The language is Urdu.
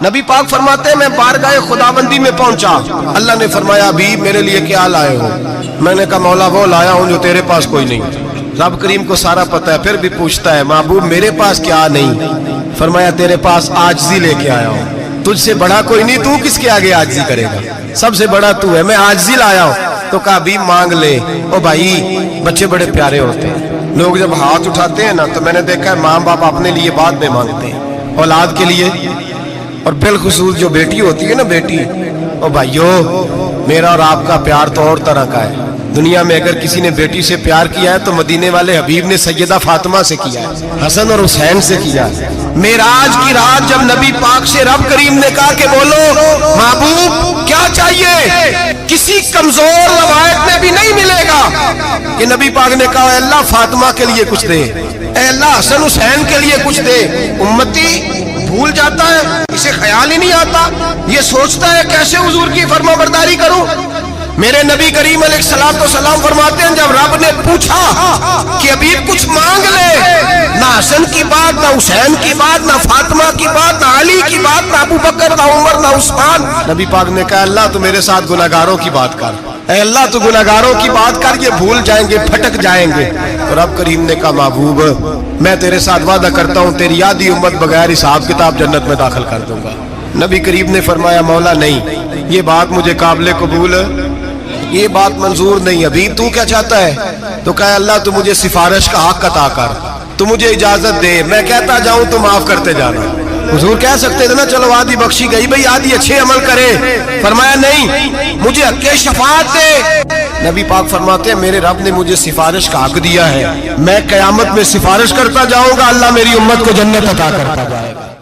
نبی پاک فرماتے ہیں میں بارگاہ خداوندی میں پہنچا، اللہ نے فرمایا ابھی میرے لیے کیا لائے ہو؟ میں نے کہا مولا وہ لایا ہوں جو تیرے پاس کوئی نہیں۔ رب کریم کو سارا پتہ ہے، پھر بھی پوچھتا ہے محبوب میرے پاس کیا نہیں؟ فرمایا تیرے پاس عاجزی لے کے آیا ہوں، تجھ سے بڑا کوئی نہیں، تو کس کے آگے عاجزی کرے گا؟ سب سے بڑا تو ہے، میں عاجزی لایا ہوں۔ تو کہا ابھی مانگ لے۔ او بھائی بچے بڑے پیارے ہوتے ہیں، لوگ جب ہاتھ اٹھاتے ہیں نا تو میں نے دیکھا ہے ماں باپ اپنے لیے بعد میں مانگتے ہیں، اولاد کے لیے، اور بالخصوص جو بیٹی ہوتی ہے نا بیٹی، او بھائیو میرا اور آپ کا پیار تو اور طرح کا ہے۔ دنیا میں اگر کسی نے بیٹی سے پیار کیا ہے تو مدینے والے حبیب نے سیدہ فاطمہ سے کیا ہے، حسن اور حسین سے کیا ہے۔ معراج کی رات جب نبی پاک سے رب کریم نے کہا کہ بولو محبوب کیا چاہیے، کسی کمزور روایت میں بھی نہیں ملے گا کہ نبی پاک نے کہا اے اللہ فاطمہ کے لیے کچھ دے، اے اللہ حسن حسین کے لیے کچھ دے۔ امتی بھول جاتا ہے، اسے خیال ہی نہیں آتا، یہ سوچتا ہے کیسے حضور کی فرما برداری کروں۔ میرے نبی کریم علیہ السلام فرماتے ہیں جب رب نے پوچھا کہ ابھی کچھ مانگ لے، نہ حسن کی بات، نہ حسین کی بات، نہ فاطمہ کی بات، نہ علی کی بات، نہ ابو بکر، نہ عمر، نہ عثمان، نبی پاک نے کہا اللہ تو میرے ساتھ گناہگاروں کی بات کر، اے اللہ تو گناہگاروں کی بات کر، یہ بھول جائیں گے، پھٹک جائیں گے۔ تو رب کریم نے کہا محبوب میں تیرے ساتھ وعدہ کرتا ہوں تیری آدھی امت بغیر حساب کتاب جنت میں داخل کر دوں گا۔ نبی کریم نے فرمایا مولا نہیں، یہ بات مجھے قابل قبول، یہ بات منظور نہیں۔ ابھی تو کیا چاہتا ہے؟ تو کہا اللہ تو مجھے سفارش کا حق عطا کر، تو مجھے اجازت دے، میں کہتا جاؤں تو معاف کرتے جانا۔ حضور کہہ سکتے تھے نا چلو آدھی بخشی گئی بھئی آدھی اچھے عمل کرے، فرمایا نہیں مجھے حق شفاعت دے۔ نبی پاک فرماتے ہیں میرے رب نے مجھے سفارش کا حق دیا ہے، میں قیامت میں سفارش کرتا جاؤں گا، اللہ میری امت کو جنت عطا کرتا جائے گا۔